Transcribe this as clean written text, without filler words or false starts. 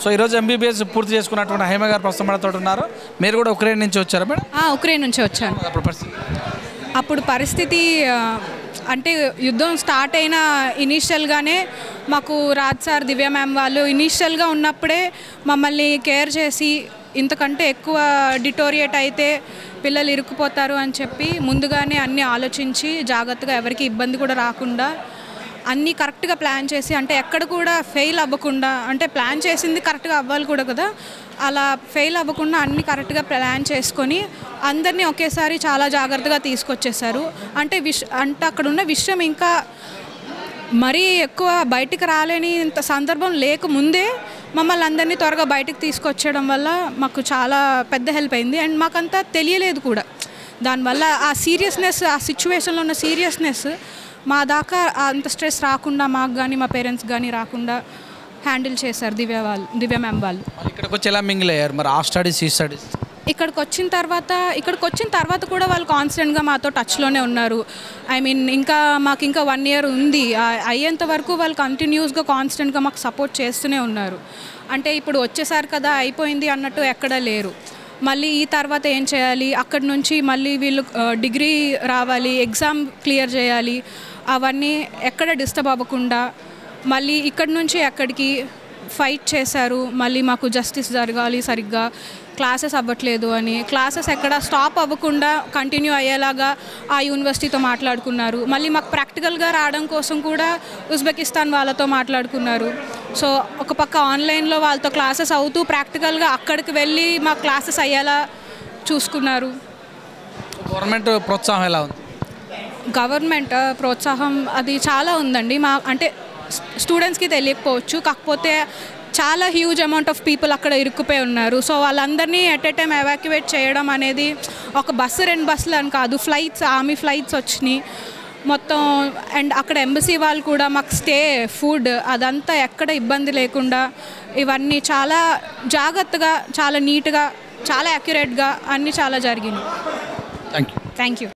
So ఈరోజు MBBS పూర్తి చేసుకున్నటువంటి హేమ గారు ప్రస్తుతం మనతో ఉన్నారు. మీరు కూడా ఉక్రెయిన్ నుంచి వచ్చారా మేడం? ఉక్రెయిన్ నుంచి వచ్చాను. అప్పుడు పరిస్థితి అంటే యుద్ధం స్టార్ట్ అయిన ఇనీషియల్గానే మాకు రాజ్ సార్, దివ్య మ్యామ్ వాళ్ళు ఇనీషియల్గా ఉన్నప్పుడే మమ్మల్ని కేర్ చేసి ఇంతకంటే ఎక్కువ డిటోరియేట్ అయితే పిల్లలు ఇరుక్కుపోతారు అని చెప్పి ముందుగానే అన్నీ ఆలోచించి జాగ్రత్తగా ఎవరికి ఇబ్బంది కూడా రాకుండా అన్నీ కరెక్ట్గా ప్లాన్ చేసి, అంటే ఎక్కడ కూడా ఫెయిల్ అవ్వకుండా, అంటే ప్లాన్ చేసింది కరెక్ట్గా అవ్వాలి కూడా కదా, అలా ఫెయిల్ అవ్వకుండా అన్నీ కరెక్ట్గా ప్లాన్ చేసుకొని అందరినీ ఒకేసారి చాలా జాగ్రత్తగా తీసుకొచ్చేసారు. అంటే అక్కడ ఉన్న విషయం ఇంకా మరీ ఎక్కువ బయటికి రాలేని ఇంత సందర్భం లేకముందే మమ్మల్ని అందరినీ త్వరగా బయటకు తీసుకొచ్చడం వల్ల మాకు చాలా పెద్ద హెల్ప్ అయింది. అండ్ మాకంతా తెలియలేదు కూడా. దానివల్ల ఆ సీరియస్నెస్, ఆ సిచ్యువేషన్లో ఉన్న సీరియస్నెస్ మా దాకా అంత స్ట్రెస్ రాకుండా మాకు కానీ మా పేరెంట్స్ కానీ రాకుండా హ్యాండిల్ చేశారు దివ్య మ్యామ్ వాళ్ళు. ఇక్కడికి వచ్చి ఎలా మింగిల్ అయ్యారు మరి? ఆ స్టడీస్, ఈ స్టడీస్ ఇక్కడికి వచ్చిన తర్వాత కూడా వాళ్ళు కాన్స్టెంట్గా మాతో టచ్లోనే ఉన్నారు. ఐ మీన్ మాకు ఇంకా 1 year ఉంది. అయ్యేంత వరకు వాళ్ళు కంటిన్యూస్గా కాన్స్టెంట్గా మాకు సపోర్ట్ చేస్తూనే ఉన్నారు. అంటే ఇప్పుడు వచ్చేసారు కదా అయిపోయింది అన్నట్టు ఎక్కడా లేరు. మళ్ళీ ఈ తర్వాత ఏం చేయాలి, అక్కడి నుంచి మళ్ళీ వీళ్ళు డిగ్రీ రావాలి, ఎగ్జామ్ క్లియర్ చేయాలి, అవన్నీ ఎక్కడ డిస్టర్బ్ అవ్వకుండా మళ్ళీ ఇక్కడి నుంచి ఎక్కడికి ఫైట్ చేశారు. మళ్ళీ మాకు జస్టిస్ జరగాలి, సరిగ్గా క్లాసెస్ అవ్వట్లేదు అని, క్లాసెస్ ఎక్కడ స్టాప్ అవ్వకుండా కంటిన్యూ అయ్యేలాగా ఆ యూనివర్సిటీతో మాట్లాడుకున్నారు. మళ్ళీ మాకు ప్రాక్టికల్గా రావడం కోసం కూడా ఉజ్బెకిస్తాన్ వాళ్ళతో మాట్లాడుకున్నారు. సో ఒక పక్క ఆన్లైన్లో వాళ్ళతో క్లాసెస్ అవుతూ ప్రాక్టికల్గా అక్కడికి వెళ్ళి మా క్లాసెస్ అయ్యేలా చూసుకున్నారు. గవర్నమెంట్ ప్రోత్సాహం ఎలా ఉంది? గవర్నమెంట్ ప్రోత్సాహం అది చాలా ఉందండి. అంటే స్టూడెంట్స్కి తెలియకపోవచ్చు, కాకపోతే చాలా హ్యూజ్ అమౌంట్ ఆఫ్ పీపుల్ అక్కడ ఇరుక్కుపోయి ఉన్నారు. సో వాళ్ళందరినీ ఎట్ ఏ టైం ఎవాక్యువేట్ చేయడం అనేది, ఒక బస్సు 2 బస్సులు అని కాదు, ఫ్లైట్స్, ఆర్మీ ఫ్లైట్స్ వచ్చినాయి మొత్తం. అండ్ అక్కడ ఎంబసీ వాళ్ళు కూడా మాకు స్టే, ఫుడ్ అదంతా ఎక్కడ ఇబ్బంది లేకుండా ఇవన్నీ చాలా జాగ్రత్తగా, చాలా నీట్గా, చాలా యాక్యురేట్గా అన్నీ చాలా జరిగినాయి. Thank you.